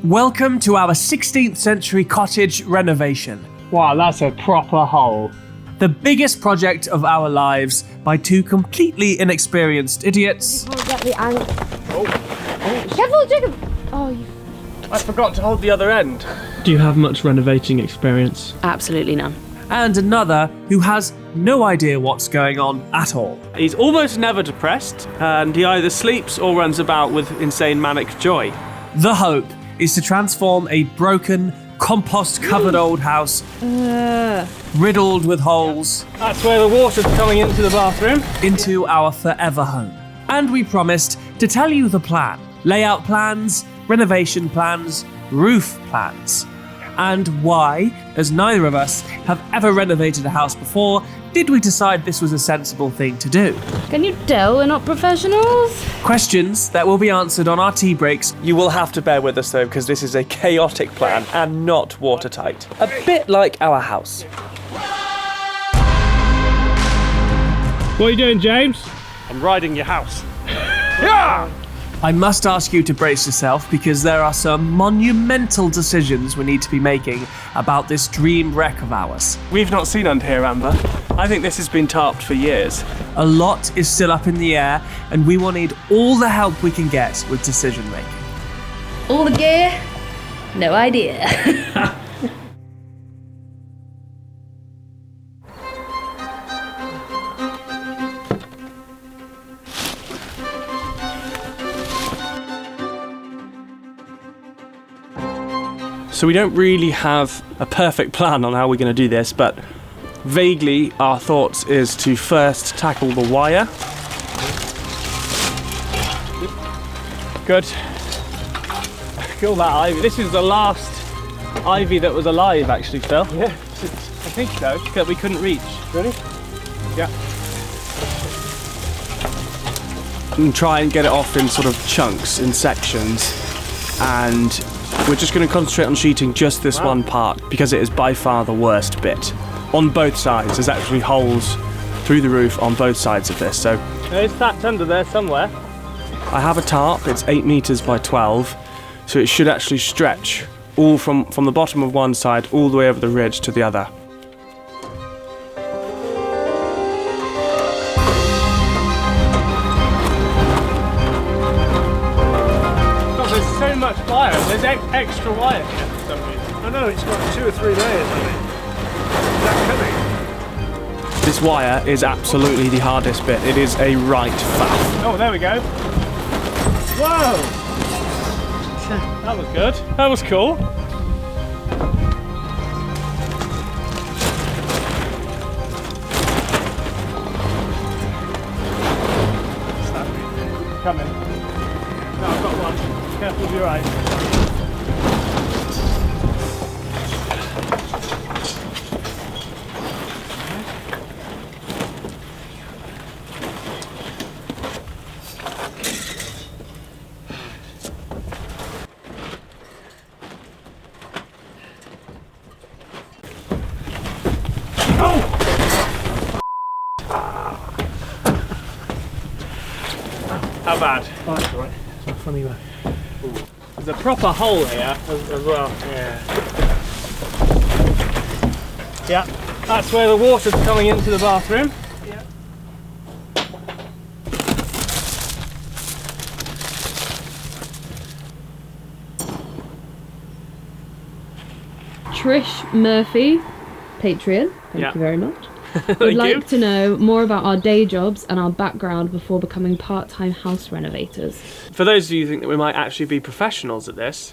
Welcome to our 16th century cottage renovation. Wow, that's a proper hole. The biggest project of our lives by two completely inexperienced idiots. You can't get the angle. Careful, Jacob! I forgot to hold the other end. Do you have much renovating experience? Absolutely none. And another who has no idea what's going on at all. He's almost never depressed, and he either sleeps or runs about with insane manic joy. The hope is to transform a broken, compost-covered old house, riddled with holes, That's where the water's coming into the bathroom. into our forever home. And we promised to tell you the plan. Layout plans, renovation plans, roof plans. And why, as neither of us have ever renovated a house before, did we decide this was a sensible thing to do? Can you tell we're not professionals? Questions that will be answered on our tea breaks. You will have to bear with us though, because this is a chaotic plan and not watertight. A bit like our house. What are you doing, James? I'm riding your house. I must ask you to brace yourself because there are some monumental decisions we need to be making about this dream wreck of ours. We've not seen under here, Amber. I think this has been tarped for years. A lot is still up in the air and we will need all the help we can get with decision making. All the gear? No idea. So we don't really have a perfect plan on how we're going to do this, but vaguely our thoughts is to first tackle the wire. Good. Kill that ivy. This is the last ivy that was alive, actually, Phil. Yeah, I think so. That we couldn't reach. Ready? Yeah. And try and get it off in sort of chunks, in sections, and we're just going to concentrate on sheeting just this one part because it is by far the worst bit. On both sides, there's actually holes through the roof on both sides of this. So There's thatch under there somewhere. I have a tarp, it's 8 meters by 12, so it should actually stretch all from the bottom of one side all the way over the ridge to the other. There's so much wire. There's extra wire here for some reason. I know, it's got 2 or 3 layers on it. Is that coming? This wire is absolutely the hardest bit. It is a right faff. Oh, there we go. Whoa! That was good. That was cool. Coming. No, I've got one. Careful with your eyes. How bad? Oh, that's all right. It's a funny one. There's a proper hole here as well. Yeah. Yeah. That's where the water's coming into the bathroom. Yeah. Trish Murphy, Patreon, thank you very much. Would like to know more about our day jobs and our background before becoming part-time house renovators. For those of you who think that we might actually be professionals at this,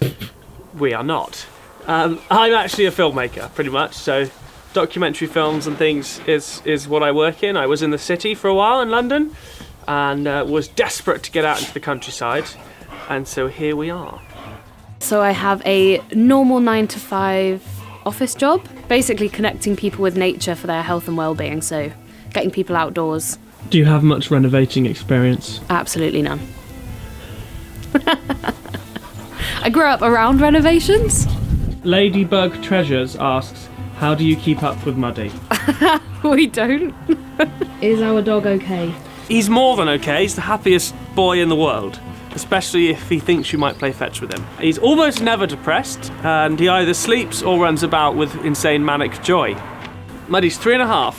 we are not. I'm actually a filmmaker, pretty much, so documentary films and things is what I work in. I was in the city for a while in London and was desperate to get out into the countryside, and so here we are. So I have a normal 9-to-5 office job, basically connecting people with nature for their health and well-being, so getting people outdoors. Do you have much renovating experience? Absolutely none. I grew up around renovations. Ladybug Treasures asks, how do you keep up with Muddy? We don't. Is our dog okay? He's more than okay. He's the happiest boy in the world. especially if he thinks you might play fetch with him. He's almost never depressed, and he either sleeps or runs about with insane manic joy. Muddy's 3.5,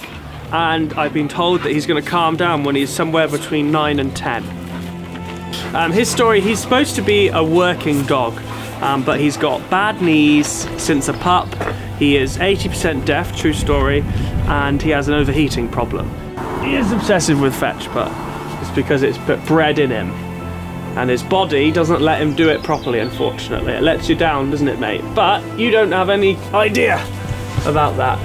and I've been told that he's going to calm down when he's somewhere between 9 and 10. His story, he's supposed to be a working dog, but he's got bad knees since a pup. He is 80% deaf, true story, and he has an overheating problem. He is obsessive with fetch, but it's because it's bred in him. And his body doesn't let him do it properly, unfortunately. It lets you down, doesn't it, mate? But you don't have any idea about that.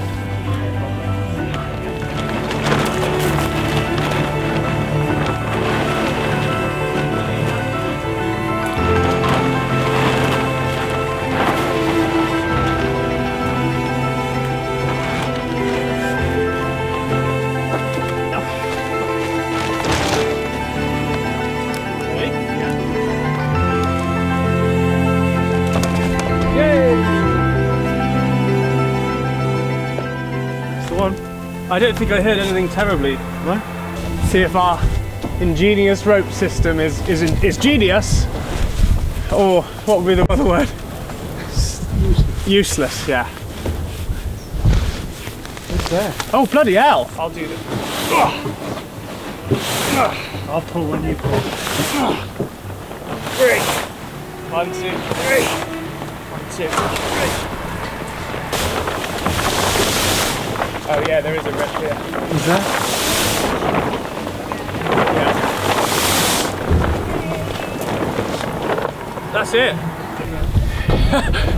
I don't think I heard anything terribly. Right. See if our ingenious rope system is genius, or what would be the other word? Useless, yeah. What's there? Oh, bloody hell! I'll do this. I'll pull when you pull. 3. 1, 2, 3. 1, 2, 3. Oh yeah, there is a rip here. Is there? Yeah. That's it.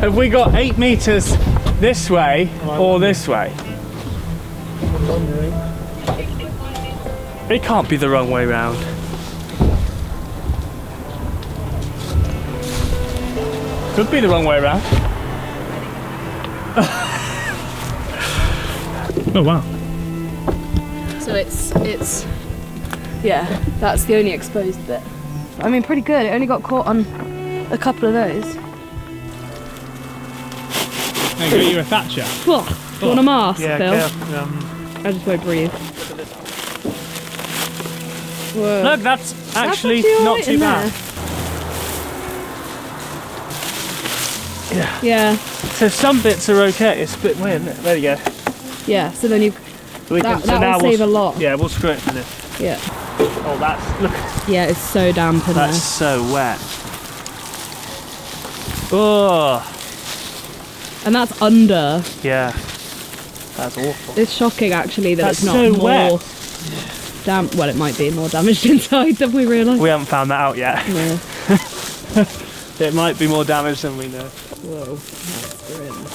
Have we got 8 meters this way or this way? I'm wondering. It can't be the wrong way round. Could be the wrong way around. Oh wow. So it's yeah, that's the only exposed bit. I mean, pretty good. It only got caught on a couple of those. There you go, you're a Thatcher. Whoa, do you want a mask, Yeah, Phil? careful, I just won't breathe. Whoa. Look, that's actually all not right too in bad. there. Yeah. So some bits are okay. It's a bit weird, isn't it? There you go. Yeah, so then you We that now will save a lot. Yeah, we'll screw it for this. Yeah. Oh, that's look. Yeah, it's so damp in That's so wet. Oh, there. And that's under. yeah. That's awful. It's shocking actually that That's it's not so more wet. damp. Well, it might be more damaged inside than we realise. We haven't found that out yet. No. It might be more damaged than we know. Whoa, that's grim.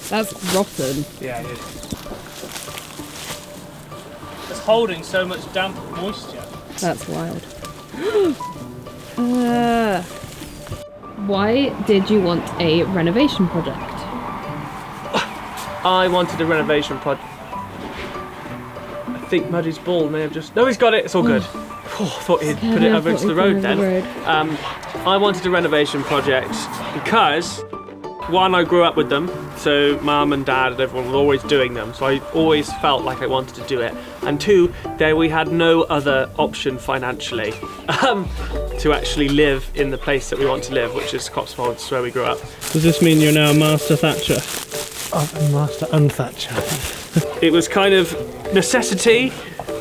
That's rotten. Yeah, it is. It's holding so much damp moisture. That's wild. Why did you want a renovation project? I wanted a renovation project. I think Muddy's ball may have just... No, he's got it. It's all good. Oh, I thought he'd put it over into the road then. I wanted a renovation project because, one, I grew up with them, so mum and dad and everyone were always doing them, so I always felt like I wanted to do it. And two, there we had no other option financially to actually live in the place that we want to live, which is Cotswolds, where we grew up. Does this mean you're now a master thatcher? Oh, a master unthatcher. It was kind of necessity,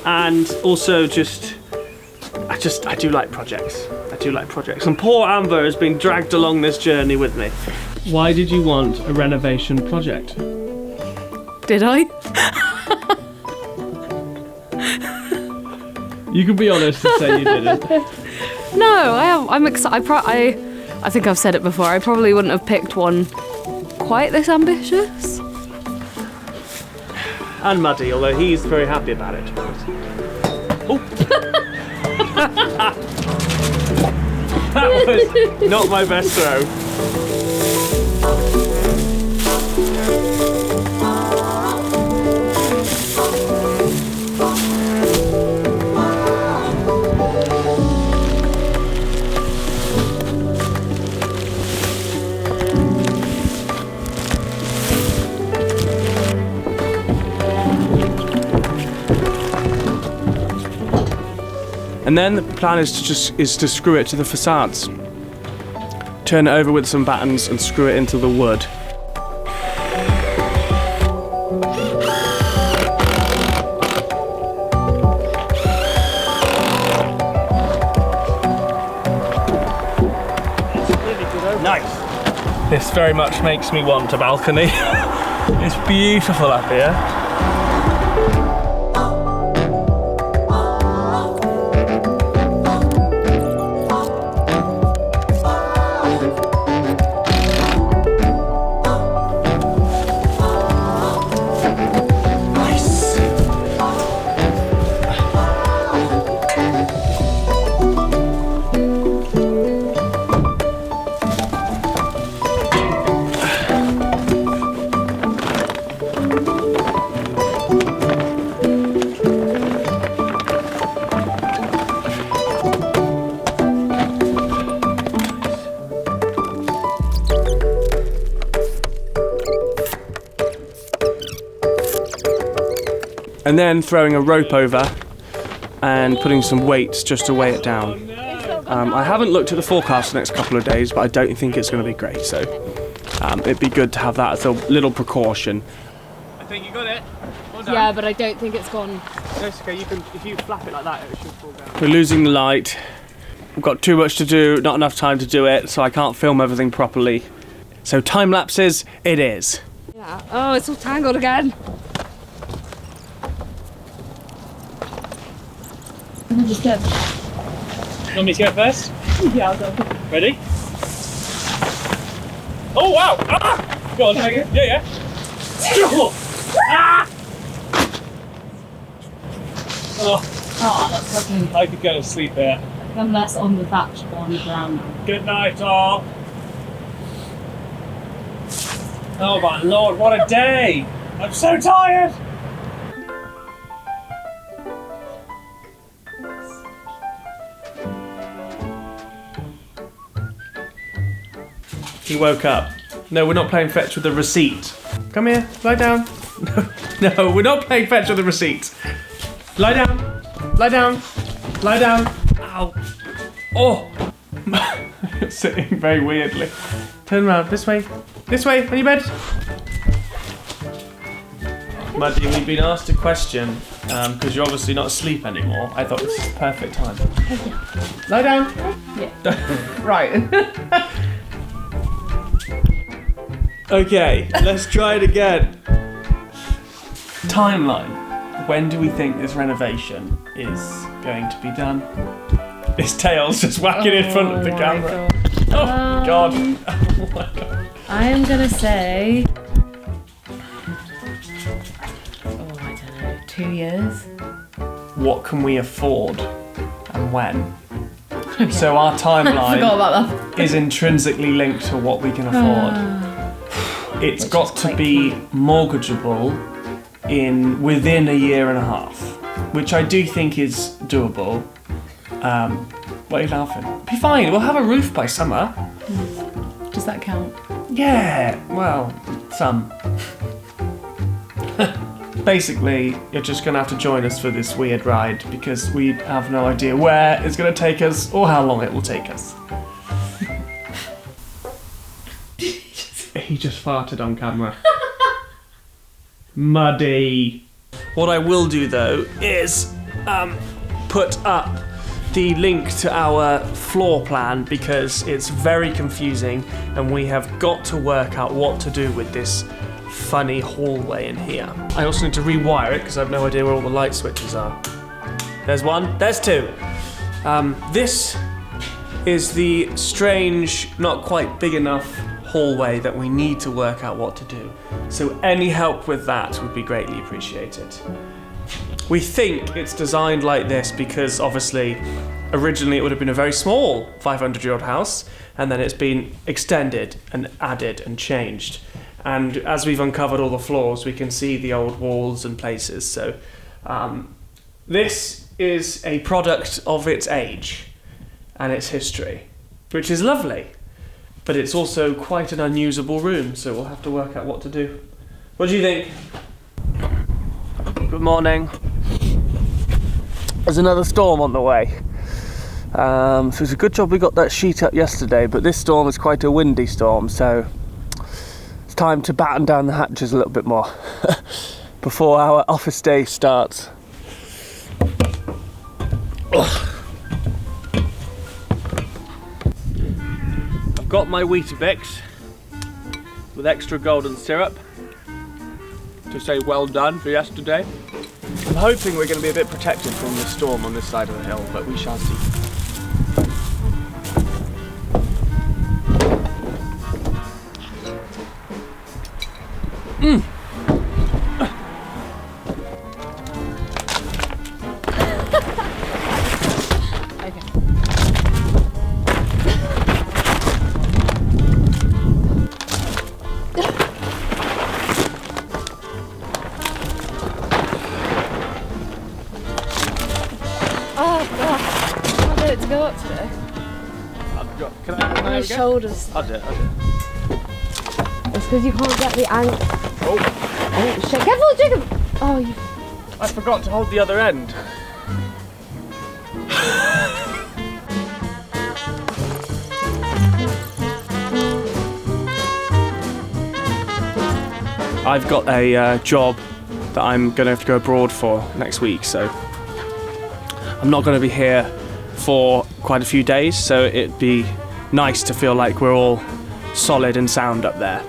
and also just I do like projects. I do like projects. And poor Amber has been dragged along this journey with me. Why did you want a renovation project? Did I? You can be honest and say you didn't. No, I am. I'm excited. I think I've said it before. I probably wouldn't have picked one quite this ambitious. And Muddy, although he's very happy about it. Oh. That was not my best throw. And then the plan is to screw it to the facades. Turn it over with some battens and screw it into the wood. Nice. This very much makes me want a balcony. It's beautiful up here. And then throwing a rope over and putting some weights just to weigh it down. I haven't looked at the forecast the next couple of days, but I don't think it's going to be great, so it'd be good to have that as a little precaution. I think you got it. Well done. Yeah, but I don't think it's gone. No, it's okay, if you flap it like that, it should fall down. We're losing the light. We've got too much to do, not enough time to do it, so I can't film everything properly. So time lapses, it is. Yeah. Oh, it's all tangled again. Just go. You want me to go first? Yeah, I'll go. Ready? Oh wow! Ah! Go on. Okay. Yeah. Ah! Oh, that's fucking. I could go to sleep there. I'm less on the thatch on the ground. Good night, all. Oh my lord, what a day! I'm so tired! He woke up. No, we're not playing fetch with the receipt. Come here, lie down. No, we're not playing fetch with the receipt. Lie down, lie down, lie down. Ow. Oh. You're sitting very weirdly. Turn around, this way, on your bed. Maddie, we've been asked a question because you're obviously not asleep anymore. I thought this is the perfect time. Lie down. Yeah. Right. Okay, let's try it again. Timeline. When do we think this renovation is going to be done? His tail's just whacking in front of the camera. Oh my god. Oh my god. I am gonna say. I don't know, 2 years. What can we afford and when? So our I forgot timeline about that. is intrinsically linked to what we can afford. It's got to be mortgageable within a year and a half, which I do think is doable. Why are you laughing? Be fine, we'll have a roof by summer. Does that count? Yeah, well, some. Basically, you're just going to have to join us for this weird ride because we have no idea where it's going to take us or how long it will take us. He just farted on camera. Muddy. What I will do though is put up the link to our floor plan because it's very confusing and we have got to work out what to do with this funny hallway in here. I also need to rewire it because I have no idea where all the light switches are. There's one, there's two. This is the strange, not quite big enough hallway that we need to work out what to do. So any help with that would be greatly appreciated. We think it's designed like this because obviously originally it would have been a very small 500-year-old house and then it's been extended and added and changed. And as we've uncovered all the floors, we can see the old walls and places. So this is a product of its age and its history, which is lovely. But it's also quite an unusable room, so we'll have to work out what to do. What do you think? Good morning. There's another storm on the way. So it's a good job we got that sheet up yesterday, but this storm is quite a windy storm, so it's time to batten down the hatches a little bit more before our office day starts. I've got my Weetabix with extra golden syrup to say well done for yesterday. I'm hoping we're going to be a bit protected from the storm on this side of the hill, but we shall see. Go up today. Can I My shoulders. I'll do it. It's because you can't get the angle. Oh shit! Careful, Jacob! Oh, you. I forgot to hold the other end. I've got a job that I'm going to have to go abroad for next week, so I'm not going to be here for quite a few days, so it'd be nice to feel like we're all solid and sound up there.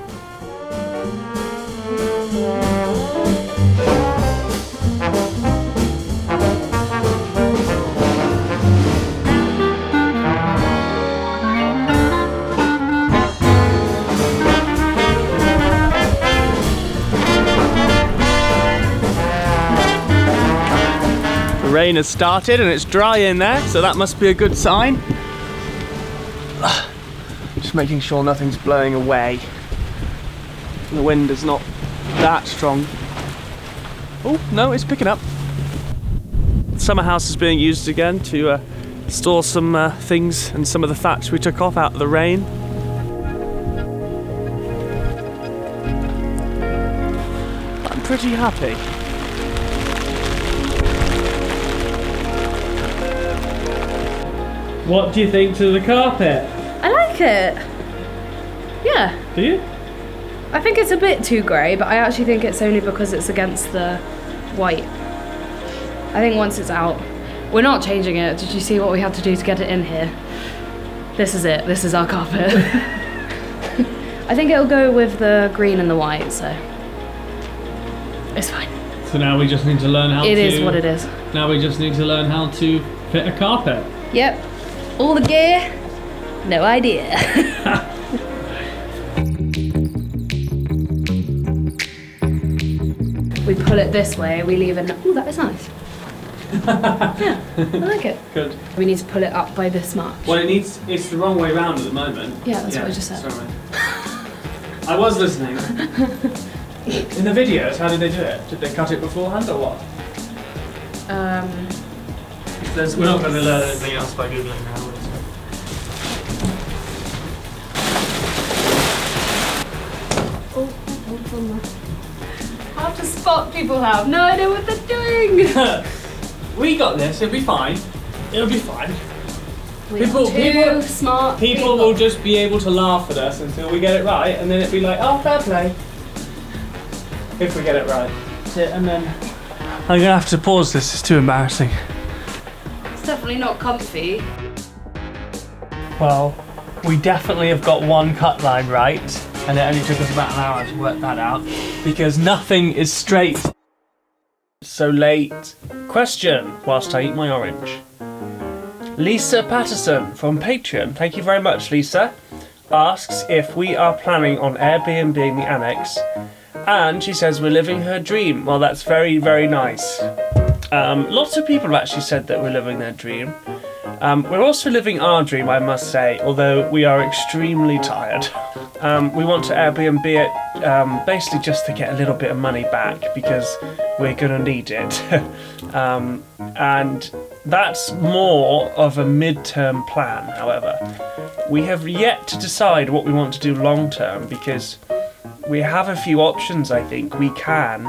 The rain has started and it's dry in there, so that must be a good sign. Just making sure nothing's blowing away. The wind is not that strong. Oh, no, it's picking up. The summer house is being used again to store some things and some of the thatch we took off out of the rain. I'm pretty happy. What do you think to the carpet? I like it. Yeah. Do you? I think it's a bit too grey, but I actually think it's only because it's against the white. I think once it's out, we're not changing it. Did you see what we had to do to get it in here? This is it. This is our carpet. I think it'll go with the green and the white, so it's fine. So now we just need to learn how to... It is what it is. Now we just need to learn how to fit a carpet. Yep. All the gear, no idea. We pull it this way, we leave it. Oh, that is nice. Yeah, I like it. Good. We need to pull it up by this much. Well, it's the wrong way round at the moment. Yeah, that's what I just said. Sorry. I was listening. In the videos, how did they do it? Did they cut it beforehand or what? We're not going to learn anything else by Googling now. I have to spot people have no idea what they're doing. We got this, it'll be fine. It'll be fine. We're smart People will just be able to laugh at us until we get it right, and then it'll be like, oh, fair play. If we get it right. That's it, and then... I'm gonna have to pause this, it's too embarrassing. It's definitely not comfy. Well, we definitely have got one cut line right, and it only took us about an hour to work that out, because nothing is straight. So late. Question, whilst I eat my orange. Lisa Patterson from Patreon, thank you very much Lisa, asks if we are planning on Airbnb-ing the Annex, and she says we're living her dream. Well, that's very, very nice. Lots of people have actually said that we're living their dream. We're also living our dream, I must say, although we are extremely tired. We want to Airbnb it basically just to get a little bit of money back because we're gonna need it. And that's more of a mid-term plan, however. We have yet to decide what we want to do long-term because we have a few options, I think. We can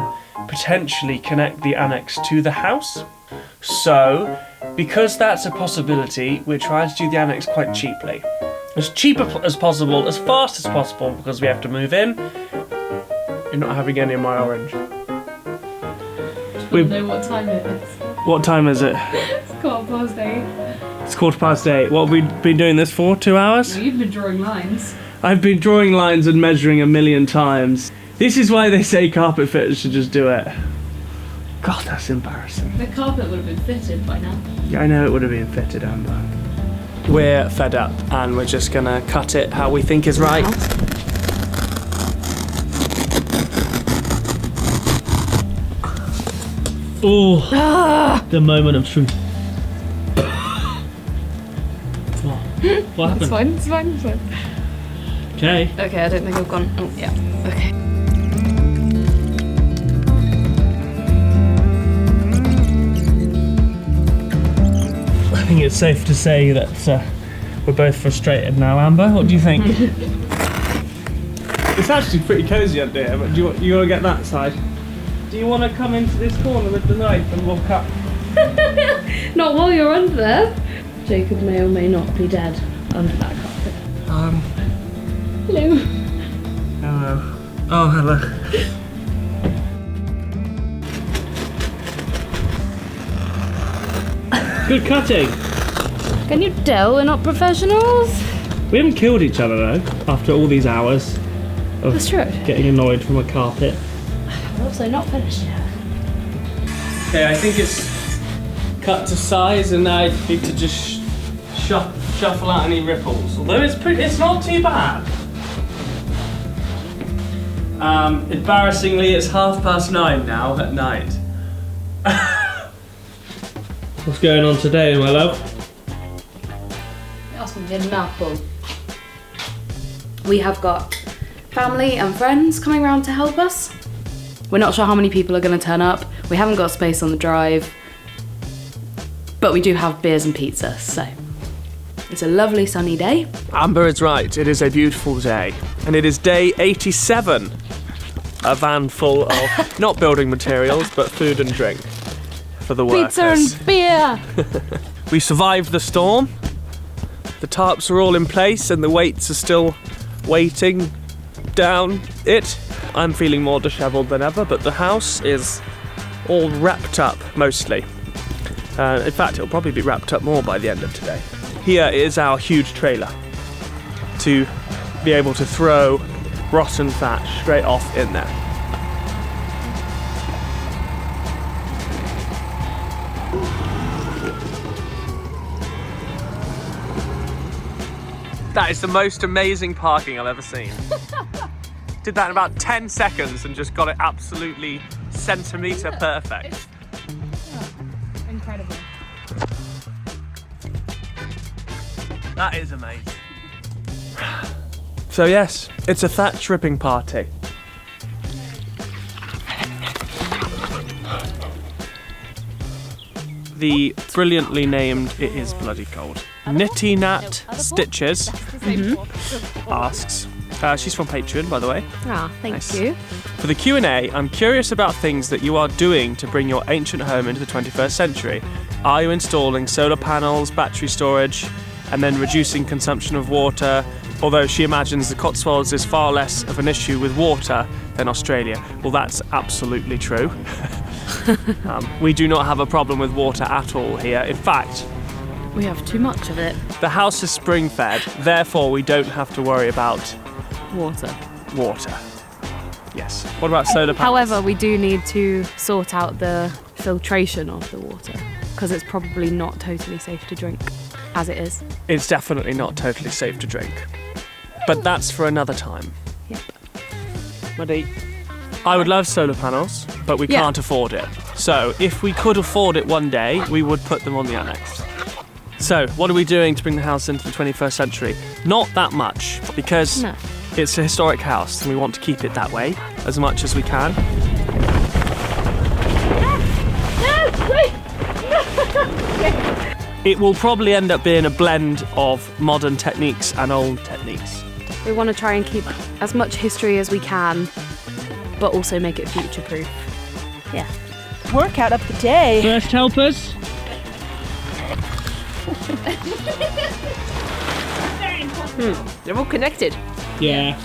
potentially connect the Annex to the house. So because that's a possibility, we're trying to do the annex quite cheaply. As cheap as possible, as fast as possible, because we have to move in. You're not having any of my orange. We know what time it is. What time is it? It's 8:15. It's 8:15. What have we been doing this for? 2 hours? No, you've been drawing lines. I've been drawing lines and measuring a million times. This is why they say carpet fitters should just do it. God, that's embarrassing. The carpet would have been fitted by now. Yeah, I know it would have been fitted, Amber. We're fed up and we're just gonna cut it how we think is right. Oh, the moment of truth. What happened? It's fine. Okay. Okay, I don't think I've gone. Oh, yeah. Okay. I think it's safe to say that we're both frustrated now, Amber. What do you think? It's actually pretty cosy up there, but do you want to get that side? Do you want to come into this corner with the knife and we'll cut? Not while you're under there. Jacob may or may not be dead under that carpet. Hello. Hello. Oh, hello. Good cutting. Can you tell we're not professionals? We haven't killed each other though, after all these hours of That's true. getting annoyed from a carpet. We're also not finished yet. Okay, I think it's cut to size and I need to just shuffle out any ripples. Although it's not too bad. Embarrassingly, it's 9:30 now at night. What's going on today, my love? That's a good mouthful. We have got family and friends coming round to help us. We're not sure how many people are going to turn up. We haven't got space on the drive. But we do have beers and pizza, so it's a lovely sunny day. Amber is right, it is a beautiful day. And it is day 87. A van full of, not building materials, but food and drink for the workers. Pizza and beer! We survived the storm. The tarps are all in place and the weights are still weighting down it. I'm feeling more dishevelled than ever, but the house is all wrapped up, mostly. In fact, it'll probably be wrapped up more by the end of today. Here is our huge trailer to be able to throw rotten thatch straight off in there. That is the most amazing parking I've ever seen. Did that in about 10 seconds and just got it absolutely centimetre perfect. Incredible. That is amazing. So yes, it's a thatch ripping party. The brilliantly named It Is Bloody Cold Nitty Nat Stitches asks, she's from Patreon by the way. Ah, thank Nice. you. For the Q&A, I'm curious about things that you are doing to bring your ancient home into the 21st century. Are you installing solar panels, battery storage, and then reducing consumption of water? Although she imagines the Cotswolds is far less of an issue with water than Australia. Well, that's absolutely true. We do not have a problem with water at all here. In fact, We have too much of it. the house is spring-fed, therefore we don't have to worry about Water. water. Yes. What about solar panels? However, we do need to sort out the filtration of the water because it's probably not totally safe to drink as it is. It's definitely not totally safe to drink. But that's for another time. Yep. Muddy. I would love solar panels, but we Yeah. can't afford it. So if we could afford it one day, we would put them on the annex. So what are we doing to bring the house into the 21st century? Not that much, because No. it's a historic house and we want to keep it that way as much as we can. It will probably end up being a blend of modern techniques and old techniques. We want to try and keep as much history as we can, but also make it future-proof. Yeah. Workout of the day. First helpers. They're all connected. Yeah.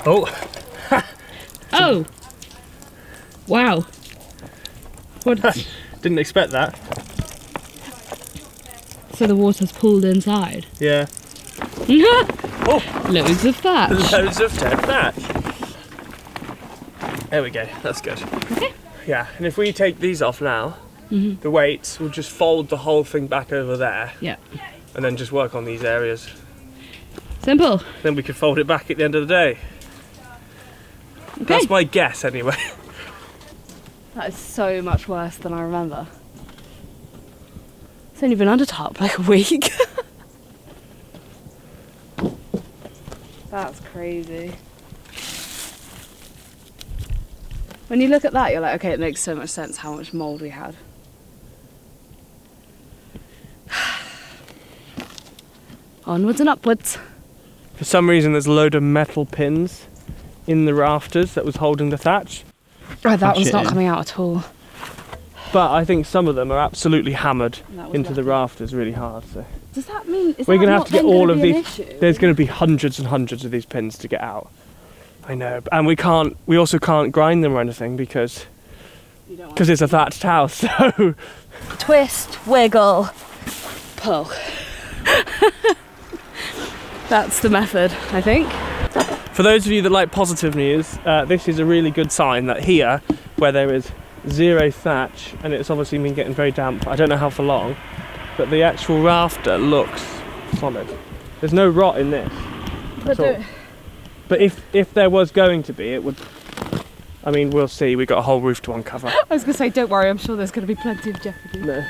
Oh. Oh! Wow. What? Didn't expect that. So the water's pulled inside. Yeah. Loads of thatch. Loads of dead thatch. There we go, that's good. Okay. Yeah, and if we take these off now, the weights will just fold the whole thing back over there. Yeah. And then just work on these areas. Simple. Then we could fold it back at the end of the day. Okay. That's my guess anyway. That is so much worse than I remember. It's only been under tarp like a week. That's crazy. When you look at that, you're like, okay, it makes so much sense how much mould we had. Onwards and upwards. For some reason there's a load of metal pins in the rafters that was holding the thatch. Oh, that one's not coming out at all. But I think some of them are absolutely hammered That was into the lucky. rafters really hard. So Does that mean we're going to have to get all of these. There's going to be hundreds and hundreds of these pins to get out. I know, and we also can't grind them or anything because it's a thatched house. So Twist, wiggle, pull. That's the method, I think. for those of you that like positive news, this is a really good sign that here, where there is zero thatch, and it's obviously been getting very damp, I don't know how for long, but the actual rafter looks solid. There's no rot in this. But if there was going to be, it would, I mean, we'll see, we've got a whole roof to uncover. I was going to say, don't worry, I'm sure there's going to be plenty of jeopardy. No.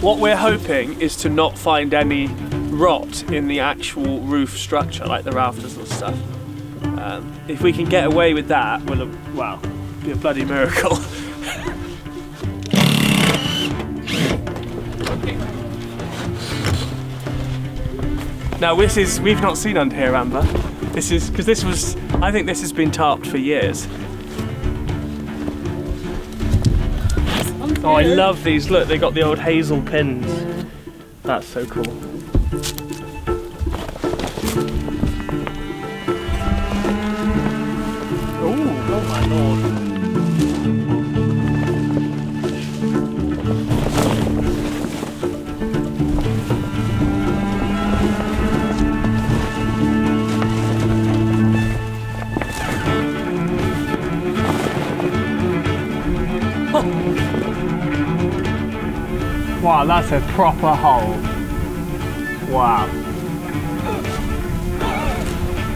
What we're hoping is to not find any rot in the actual roof structure, like the rafters and stuff. If we can get away with that, well, be a bloody miracle. Now we've not seen under here, Amber. This is, because I think this has been tarped for years. Oh, I love these. Look, they got the old hazel pins. That's so cool. Oh my lord. Wow, that's a proper hole. Wow.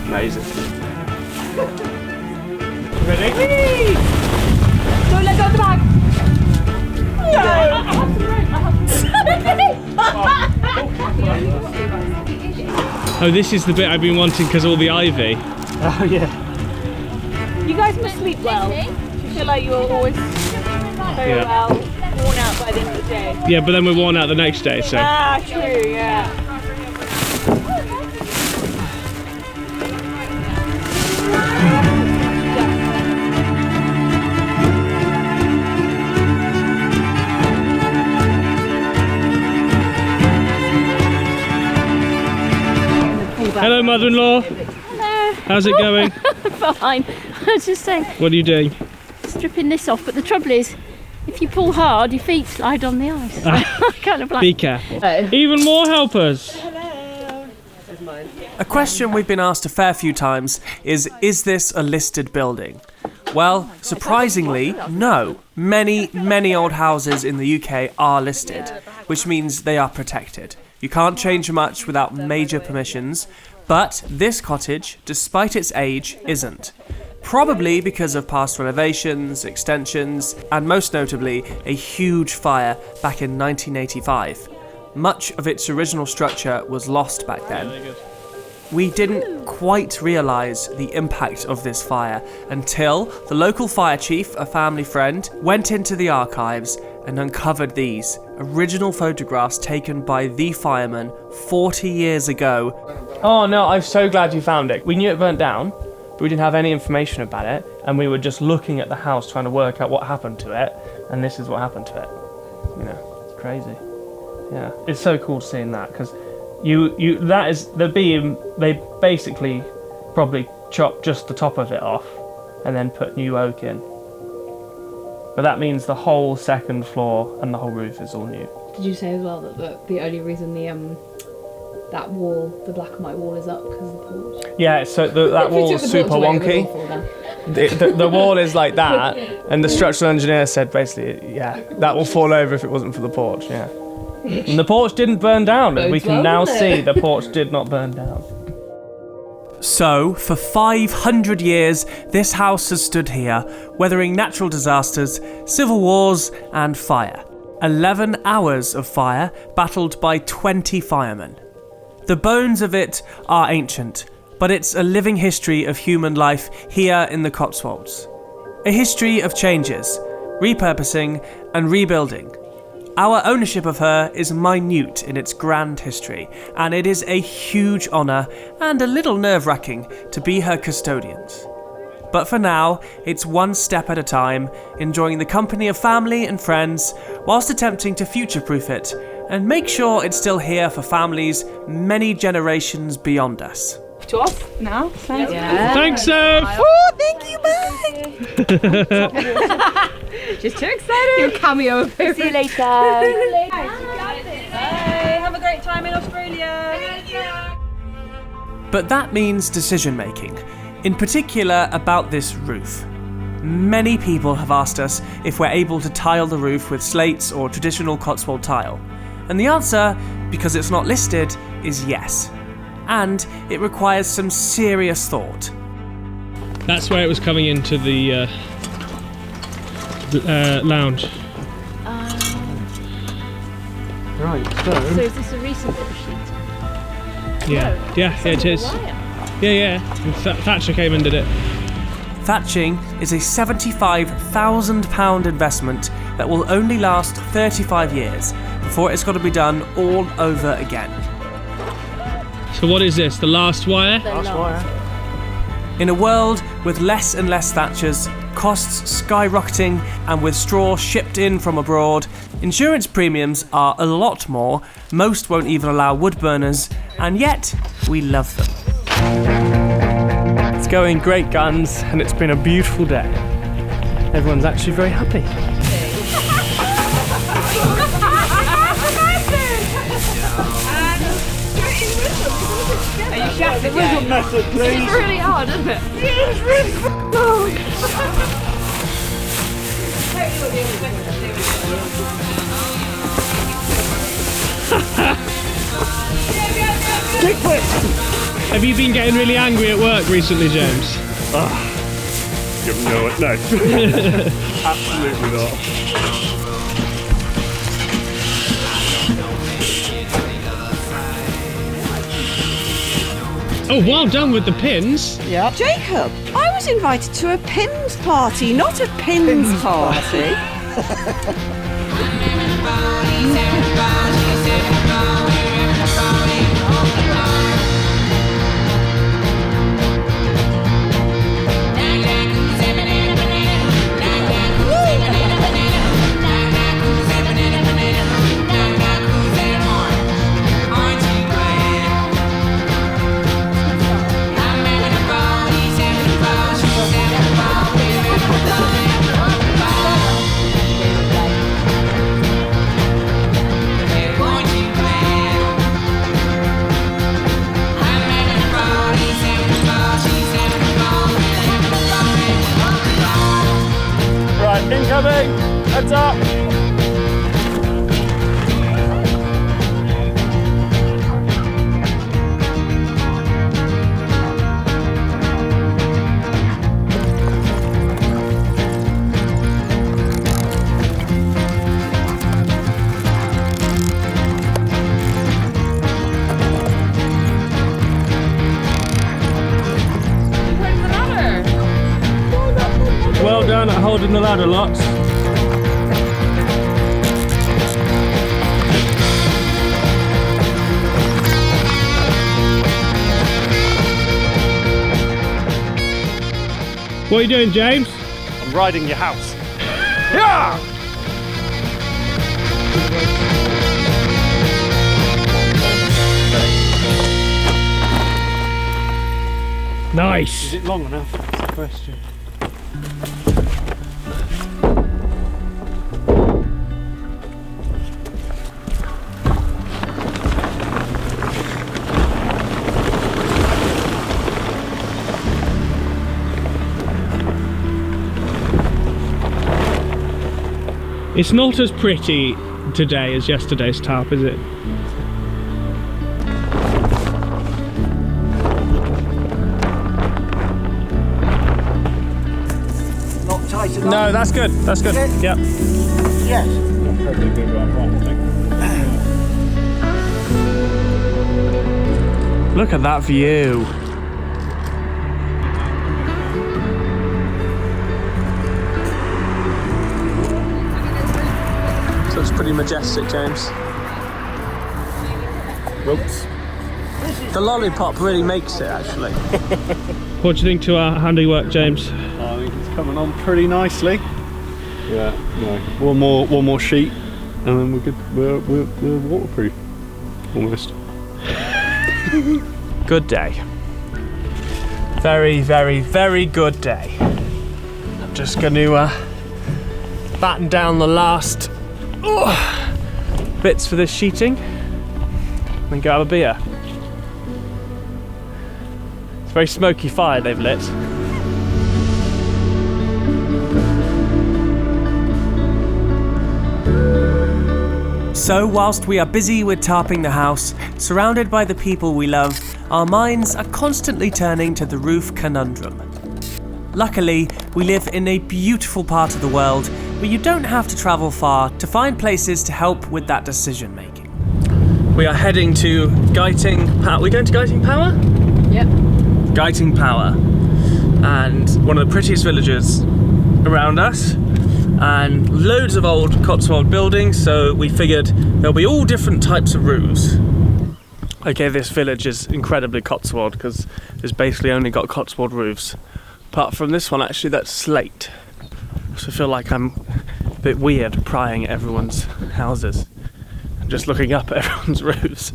Amazing. Ready? Don't let go of the bag. Oh, this is the bit I've been wanting because all the ivy. Oh yeah. You guys must sleep well. Do you feel like you're always very well worn out by the end of the day? Yeah, but then we're worn out the next day, so. Ah, true, yeah. Hello, mother-in-law. Hello. How's it going? Fine. I was just saying, What are you doing? stripping this off, but the trouble is, if you pull hard, your feet slide on the ice. Kind of like. Be careful. Even more helpers. A question we've been asked a fair few times is this a listed building? Well, surprisingly, no. Many old houses in the UK are listed, which means they are protected. You can't change much without major permissions, but this cottage, despite its age, isn't. Probably because of past renovations, extensions, and most notably, a huge fire back in 1985. much of its original structure was lost back then. We didn't quite realise the impact of this fire until the local fire chief, a family friend, went into the archives and uncovered these original photographs taken by the fireman 40 years ago. Oh no, I'm so glad you found it. We knew it burnt down, but we didn't have any information about it, and we were just looking at the house trying to work out what happened to it, and this is what happened to it. You know, it's crazy. Yeah, it's so cool seeing that, because that is the beam. They basically probably chopped just the top of it off and then put new oak in. But that means the whole second floor and the whole roof is all new. Did you say as well that the only reason that wall, the black and white wall, is up because of the porch? Yeah, so that wall is super wonky. The wall is like that, and the structural engineer said basically, yeah, that will fall over if it wasn't for the porch. Yeah. And the porch didn't burn down, and we can now see the porch did not burn down. So, for 500 years, this house has stood here, weathering natural disasters, civil wars, and fire. 11 hours of fire, battled by 20 firemen. The bones of it are ancient, but it's a living history of human life here in the Cotswolds. A history of changes, repurposing, and rebuilding. Our ownership of her is minute in its grand history, and it is a huge honour and a little nerve-wracking to be her custodians. But for now, it's one step at a time, enjoying the company of family and friends, whilst attempting to future-proof it, and make sure it's still here for families many generations beyond us. To off now. Thanks. Yeah. Thanks, Soph! Oh, thank you, bye. Just too excited. Your cameo appearance. See you later. Bye. Have a great time in Australia. But that means decision-making, in particular about this roof. Many people have asked us if we're able to tile the roof with slates or traditional Cotswold tile. And the answer, because it's not listed, is yes. And it requires some serious thought. That's where it was coming into the lounge. Right, So is this a recent bit of sheet? Yeah, it is. Yeah. And Thatcher came and did it. Thatching is a £75,000 investment that will only last 35 years before it's got to be done all over again. So what is this? The last wire? In a world with less and less thatchers, costs skyrocketing, and with straw shipped in from abroad, insurance premiums are a lot more, most won't even allow wood burners, and yet we love them. It's going great guns, and it's been a beautiful day. Everyone's actually very happy. It wasn't method, please. It's really hard, isn't it? Yeah, it's really Have you been getting really angry at work recently, James? No. Absolutely not. Oh, well done with the pins. Jacob, I was invited to a pins party, not a pins party. Incoming! Heads up! holding the ladder lots. What are you doing, James? I'm riding your house. Yeah! Nice. Is it long enough? That's the question. It's not as pretty today as yesterday's tarp, is it? Not tight enough? No, that's good. That's good. Yep. Yes. Look at that view. So it's pretty majestic, James. Ropes. The lollipop really makes it, actually. What do you think to our handiwork, James? I think it's coming on pretty nicely. Yeah, no. One more sheet, and then we're waterproof. Almost. Good day. Very, very, very good day. I'm just going to batten down the last bits for this sheeting and go have a beer. It's a very smoky fire they've lit. So whilst we are busy with tarping the house, surrounded by the people we love, our minds are constantly turning to the roof conundrum. Luckily, we live in a beautiful part of the world where you don't have to travel far to find places to help with that decision making. We are heading to Geiting Power. We're going to Geiting Power? Yep. Geiting Power. And one of the prettiest villages around us. And loads of old Cotswold buildings, so we figured there'll be all different types of roofs. Okay, this village is incredibly Cotswold because it's basically only got Cotswold roofs. Apart from this one, actually, that's slate. So I feel like I'm a bit weird prying at everyone's houses and just looking up at everyone's roofs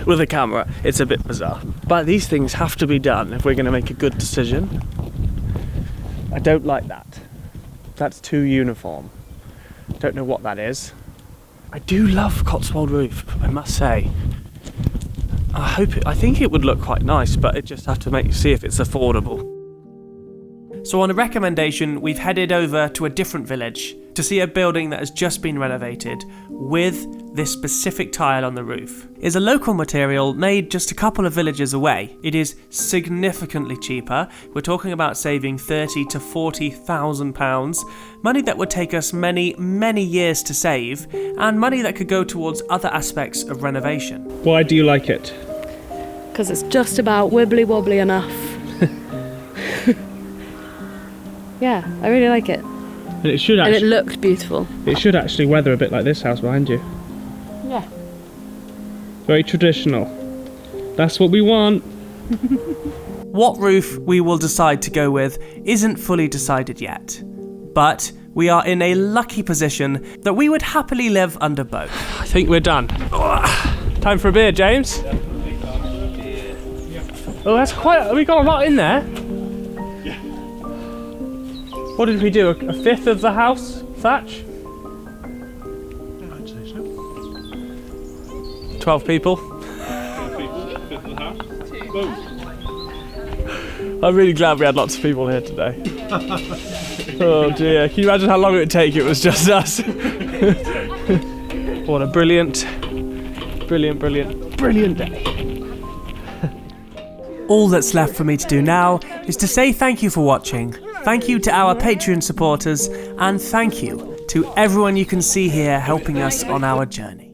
with a camera. It's a bit bizarre. But these things have to be done if we're going to make a good decision. I don't like that. That's too uniform. Don't know what that is. I do love Cotswold roof, I must say. I think it would look quite nice, but it just have to see if it's affordable. So on a recommendation, we've headed over to a different village to see a building that has just been renovated with this specific tile on the roof. It's a local material made just a couple of villages away. It is significantly cheaper. We're talking about saving £30,000 to £40,000, money that would take us many, many years to save, and money that could go towards other aspects of renovation. Why do you like it? Because it's just about wibbly wobbly enough. Yeah, I really like it. And it should actually. And it looked beautiful. It should actually weather a bit like this house behind you. Yeah. Very traditional. That's what we want. What roof we will decide to go with isn't fully decided yet, but we are in a lucky position that we would happily live under both. I think we're done. Time for a beer, James. Oh, that's quite. We got a lot in there. What did we do? A fifth of the house, Thatch? I'd say so. 12 people. 12 people, fifth of the house. Boom. I'm really glad we had lots of people here today. Oh dear, can you imagine how long it would take if it was just us? What a brilliant day. All that's left for me to do now is to say thank you for watching. Thank you to our Patreon supporters, and thank you to everyone you can see here helping us on our journey.